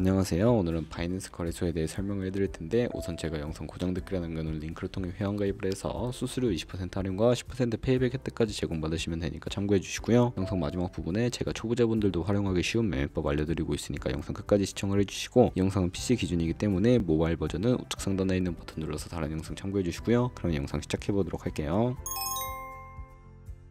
안녕하세요. 오늘은 바이낸스 거래소에 대해 설명을 해드릴 텐데, 우선 제가 영상 고정 댓글에 남겨놓은 링크를 통해 회원가입을 해서 수수료 20% 할인과 10% 페이백 혜택까지 제공받으시면 되니까 참고해 주시고요. 영상 마지막 부분에 제가 초보자분들도 활용하기 쉬운 매매법 알려드리고 있으니까 영상 끝까지 시청을 해주시고, 이 영상은 PC 기준이기 때문에 모바일 버전은 우측 상단에 있는 버튼 눌러서 다른 영상 참고해 주시고요. 그럼 영상 시작해보도록 할게요.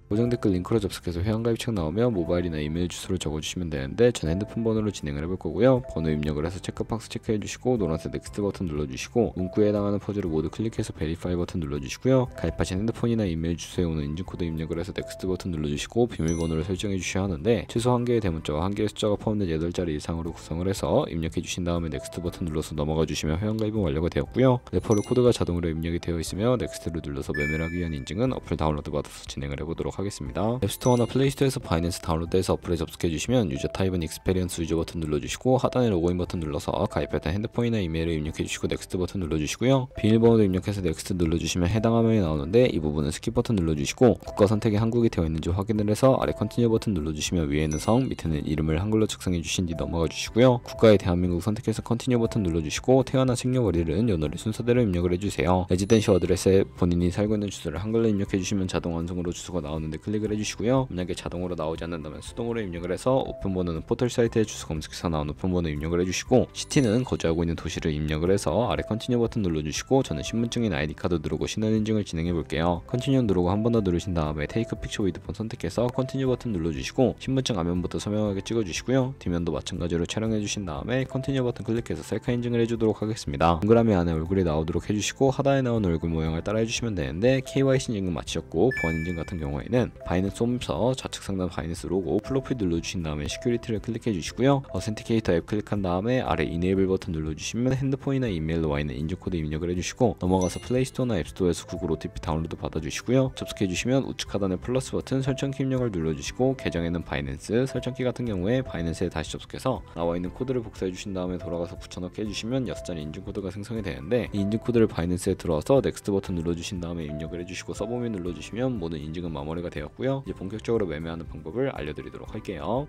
고정 댓글 링크로 접속해서 회원가입창 나오면 모바일이나 이메일 주소를 적어주시면 되는데, 전 핸드폰 번호로 진행을 해볼 거고요. 번호 입력을 해서 체크박스 체크해주시고 노란색 넥스트 버튼 눌러주시고, 문구에 해당하는 퍼즐을 모두 클릭해서 베리파이 버튼 눌러주시고요. 가입하신 핸드폰이나 이메일 주소에 오는 인증코드 입력을 해서 넥스트 버튼 눌러주시고, 비밀번호를 설정해 주셔야 하는데, 최소 1개의 대문자와 1개의 숫자가 포함된 8자리 이상으로 구성을 해서 입력해 주신 다음에 넥스트 버튼 눌러서 넘어가 주시면 회원가입은 완료가 되었고요. 레퍼럴 코드가 자동으로 입력이 되어 있으며 넥스트를 눌러서 매매를 하기 위한 인증은 어플 다운로드 받아서 진행을 해보도록 하겠습니다. 앱스토어나 플레이스토어에서 바이낸스 다운로드해서 어플에 접속해 주시면 유저 타입은 익스페리언스 유저 버튼 눌러주시고, 하단에 로그인 버튼 눌러서 가입했던 핸드폰이나 이메일을 입력해 주시고 넥스트 버튼 눌러주시고요. 비밀번호도 입력해서 넥스트 눌러주시면 해당 화면이 나오는데, 이 부분은 스킵 버튼 눌러주시고 국가 선택에 한국이 되어 있는지 확인을 해서 아래 컨티뉴 버튼 눌러주시면 위에는 성, 밑에는 이름을 한글로 작성해 주신 뒤 넘어가 주시고요. 국가의 대한민국 선택해서 컨티뉴 버튼 눌러주시고, 태어난 생년월일은 연월일 순서대로 입력을 해주세요. 레지던시 어드레스에 본인이 살고 있는 주소를 한글로 입력해 주시면 자동 완성으로 주소가 나오는데 클릭을 해주시고요. 만약에 자동으로 나오지 않는다면 수동으로 입력을 해서, 오픈번호는 포털 사이트의 주소 검색해서 나온 오픈번호 입력을 해주시고, 시티는 거주하고 있는 도시를 입력을 해서 아래 컨티뉴 버튼 눌러주시고, 저는 신분증인 아이디카드 누르고 신원 인증을 진행해 볼게요. 컨티뉴 누르고 한 번 더 누르신 다음에 테이크 픽처 위드 폰 선택해서 컨티뉴 버튼 눌러주시고, 신분증 앞면부터 선명하게 찍어주시고요. 뒷면도 마찬가지로 촬영해 주신 다음에 컨티뉴 버튼 클릭해서 셀카 인증을 해주도록 하겠습니다. 동그라미 안에 얼굴이 나오도록 해주시고, 하단에 나온 얼굴 모양을 따라 해주시면 되는데, KYC 인증은 마치셨고 보안 인증 같은 경우에는 바이낸스 홈에서 좌측 상단 바이낸스 로고 프로필 눌러주신 다음에 시큐리티를 클릭해 주시고요. 어센티케이터 앱 클릭한 다음에 아래 이네이블 버튼 눌러주시면 핸드폰이나 이메일로 와 있는 인증코드 입력을 해주시고, 넘어가서 플레이스토어나 앱스토어에서 구글 OTP 다운로드 받아주시고요. 접속해 주시면 우측 하단에 플러스 버튼 설정키 입력을 눌러주시고, 계정에는 바이낸스, 설정키 같은 경우에 바이낸스에 다시 접속해서 나와 있는 코드를 복사해 주신 다음에 돌아가서 붙여넣기 해주시면 6자리 인증코드가 생성이 되는데, 이 인증코드를 바이낸스에 들어와서 넥스트 버튼 눌러주신 다음에 입력을 해주시고 서브밋 눌러주시면 모든 인증은 마무리가 되었고요. 이제 본격적으로 매매하는 방법을 알려드리도록 할게요.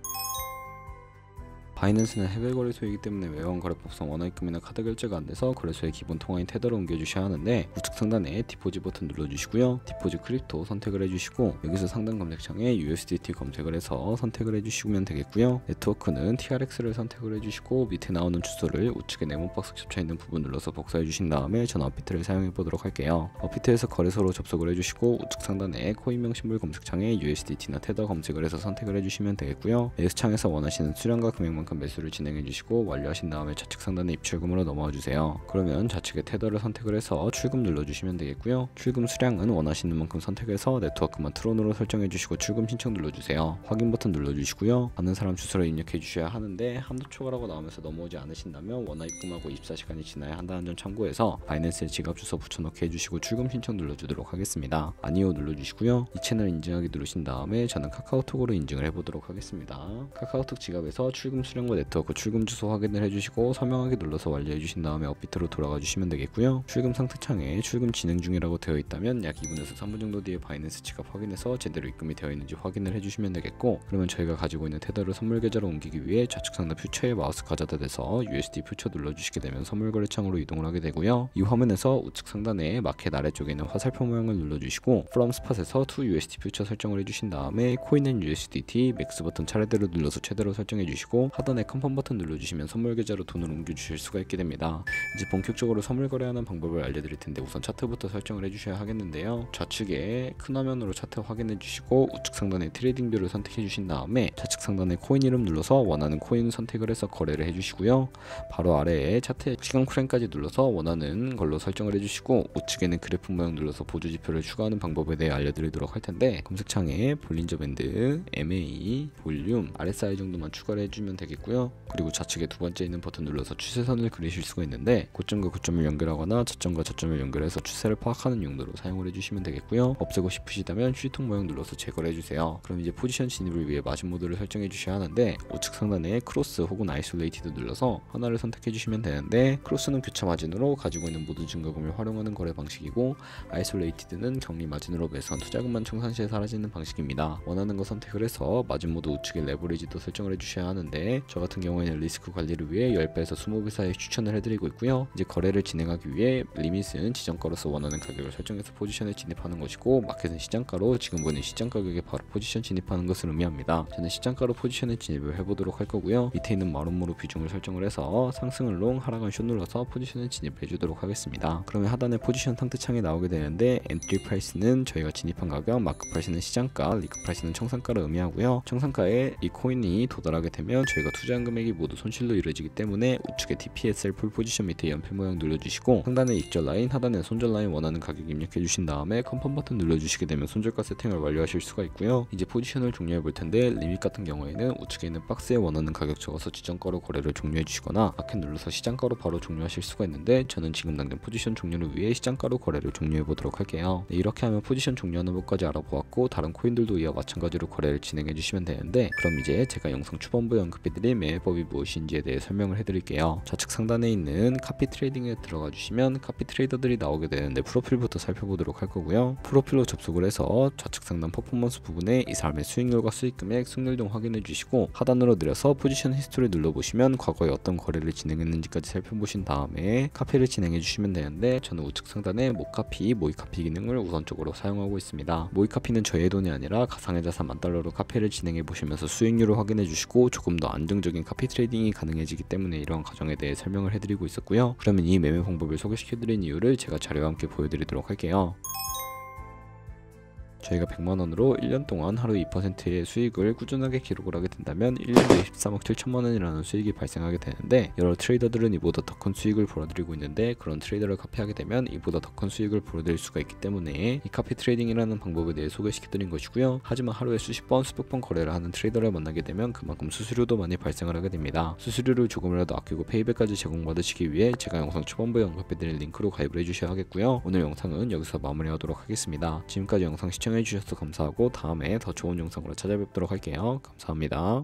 바이낸스는 해외 거래소이기 때문에 외환 거래법상 원화입금이나 카드 결제가 안 돼서 거래소의 기본 통화인 테더로 옮겨주셔야 하는데, 우측 상단에 디포지 버튼 눌러주시고요. 디포지 크립토 선택을 해주시고, 여기서 상단 검색창에 USDT 검색을 해서 선택을 해주시면 되겠고요. 네트워크는 TRX를 선택을 해주시고, 밑에 나오는 주소를 우측에 네모 박스 겹쳐있는 부분 눌러서 복사해 주신 다음에 전 업비트를 사용해 보도록 할게요. 업비트에서 거래소로 접속을 해주시고, 우측 상단에 코인명 심볼 검색창에 USDT나 테더 검색을 해서 선택을 해주시면 되겠고요. S창에서 원하시는 수량과 금액만큼 매수를 진행해 주시고, 완료하신 다음에 좌측 상단에 입출금으로 넘어와 주세요. 그러면 좌측에 테더를 선택을 해서 출금 눌러주시면 되겠고요. 출금 수량은 원하시는 만큼 선택해서 네트워크만 트론으로 설정해 주시고 출금 신청 눌러주세요. 확인 버튼 눌러주시고요. 받는 사람 주소를 입력해 주셔야 하는데, 한도 초과라고 나오면서 넘어오지 않으신다면 원화 입금하고 24시간이 지나야 한다는 점 참고해서 바이낸스에 지갑 주소 붙여넣기 해주시고 출금 신청 눌러주도록 하겠습니다. 아니요 눌러주시고요. 이 채널 인증하기 누르신 다음에 저는 카카오톡으로 인증을 해보도록 하겠습니다. 카카오톡 지갑에서 출금 수량과 네트워크 출금 주소 확인을 해주시고 서명하기 눌러서 완료해 주신 다음에 업비트로 돌아가 주시면 되겠고요. 출금 상태 창에 출금 진행 중이라고 되어 있다면 약 2분에서 3분 정도 뒤에 바이낸스 지갑 확인해서 제대로 입금이 되어 있는지 확인을 해주시면 되겠고, 그러면 저희가 가지고 있는 테더를 선물 계좌로 옮기기 위해 좌측 상단 퓨처에 마우스 가져다 대서 USD 퓨처 눌러주시게 되면 선물 거래 창으로 이동을 하게 되고요. 이 화면에서 우측 상단에 마켓 아래쪽에 있는 화살표 모양을 눌러주시고, From Spot에서 To USD 퓨처 설정을 해주신 다음에 Coin and USDT 맥스 버튼 차례대로 눌러서 최대로 설정해 주시고, 하단에 컨펌 버튼 눌러주시면 선물 계좌로 돈을 옮겨주실 수가 있게 됩니다. 이제 본격적으로 선물 거래하는 방법을 알려드릴 텐데, 우선 차트부터 설정을 해주셔야 하겠는데요. 좌측에 큰 화면으로 차트 확인해 주시고, 우측 상단에 트레이딩 뷰를 선택해 주신 다음에 좌측 상단에 코인 이름 눌러서 원하는 코인 선택을 해서 거래를 해주시고요. 바로 아래에 차트에 시간 프레임까지 눌러서 원하는 걸로 설정을 해주시고, 우측에는 그래프 모양 눌러서 보조 지표를 추가하는 방법에 대해 알려드리도록 할 텐데, 검색창에 볼린저 밴드, MA, 볼륨, RSI 정도만 추가를 해주면 되겠고요. 그리고 좌측에 두 번째 있는 버튼 눌러서 추세선을 그리실 수가 있는데, 고점과 고점을 연결하거나 저점과 저점을 연결해서 추세를 파악하는 용도로 사용을 해주시면 되겠고요. 없애고 싶으시다면 휴지통 모양 눌러서 제거를 해주세요. 그럼 이제 포지션 진입을 위해 마진 모드를 설정해 주셔야 하는데, 우측 상단에 크로스 혹은 아이솔레이티드 눌러서 하나를 선택해 주시면 되는데, 크로스는 교차 마진으로 가지고 있는 모든 증거금을 활용하는 거래 방식이고, 아이솔레이티드는 격리 마진으로 매수한 투자금만 청산 시에 사라지는 방식입니다. 원하는 거 선택을 해서 마진 모드 우측에 레버리지도 설정을 해주셔야 하는데, 저 같은 경우에는 리스크 관리를 위해 10배에서 20배 사이 추천을 해드리고 있고요. 이제 거래를 진행하기 위해 리밋은 지정가로서 원하는 가격을 설정해서 포지션에 진입하는 것이고, 마켓은 시장가로 지금 보는 시장 가격에 바로 포지션 진입하는 것을 의미합니다. 저는 시장가로 포지션에 진입을 해보도록 할 거고요. 밑에 있는 마름모로 비중을 설정을 해서 상승을 롱, 하락은 숏 눌러서 포지션에 진입해 주도록 하겠습니다. 그러면 하단에 포지션 상태 창이 나오게 되는데, 엔트리 프라이스는 저희가 진입한 가격, 마크 프라이스는 시장가, 리크 프라이스는 청산가를 의미하고요. 청산가에 이 코인이 도달하게 되면 저희가 투자한 금액이 모두 손실로 이루어지기 때문에 우측에 TPSL 풀 포지션 밑에 연필 모양 눌러주시고, 상단에 익절 라인, 하단에 손절 라인 원하는 가격 입력해 주신 다음에 컨펌 버튼 눌러주시게 되면 손절가 세팅을 완료하실 수가 있고요. 이제 포지션을 종료해 볼 텐데, 리밋 같은 경우에는 우측에 있는 박스에 원하는 가격 적어서 지정가로 거래를 종료해 주시거나 마켓 눌러서 시장가로 바로 종료하실 수가 있는데, 저는 지금 당장 포지션 종료를 위해 시장가로 거래를 종료해 보도록 할게요. 네, 이렇게 하면 포지션 종료하는 법까지 알아보았고, 다른 코인들도 이와 마찬가지로 거래를 진행해 주시면 되는데, 그럼 이제 제가 영상 초반부에 언급해드린 매매법이 무엇인지에 대해 설명을 해드릴게요. 좌측 상단에 있는 카피 트레이딩에 들어가 주시면 카피 트레이더들이 나오게 되는데, 프로필부터 살펴보도록 할 거고요. 프로필로 접속을 해서 좌측 상단 퍼포먼스 부분에 이 사람의 수익률과 수익금액, 승률 등 확인해 주시고, 하단으로 내려서 포지션 히스토리 눌러보시면 과거에 어떤 거래를 진행했는지까지 살펴보신 다음에 카피를 진행해 주시면 되는데, 저는 우측 상단에 모카피, 모이카피 기능을 우선적으로 사용하고 있습니다. 모이카피는 저의 돈이 아니라 가상의 자산 $10,000로 카피를 진행해 보시면서 수익률을 확인해 주시고, 조금 더 안정적인 카피 트레이딩이 가능해지기 때문에 이러한 과정에 대해 설명을 해드리고 있었고요. 그러면 이 매매 방법을 소개시켜드린 이유를 제가 자료와 함께 보여드리도록 할게요. 저희가 100만원으로 1년 동안 하루 2%의 수익을 꾸준하게 기록을 하게 된다면 1년에 23억 7천만원이라는 수익이 발생하게 되는데, 여러 트레이더들은 이보다 더 큰 수익을 벌어들이고 있는데, 그런 트레이더를 카피하게 되면 이보다 더 큰 수익을 벌어들일 수가 있기 때문에 이 카피 트레이딩이라는 방법에 대해 소개시켜드린 것이고요. 하지만 하루에 수십 번, 수백 번 거래를 하는 트레이더를 만나게 되면 그만큼 수수료도 많이 발생을 하게 됩니다. 수수료를 조금이라도 아끼고 페이백까지 제공받으시기 위해 제가 영상 초반부에 언급해드린 링크로 가입을 해주셔야 하겠고요. 오늘 영상은 여기서 마무리하도록 하겠습니다. 지금까지 영상 시청해주셔서 감사하고, 다음에 더 좋은 영상으로 찾아뵙도록 할게요. 감사합니다.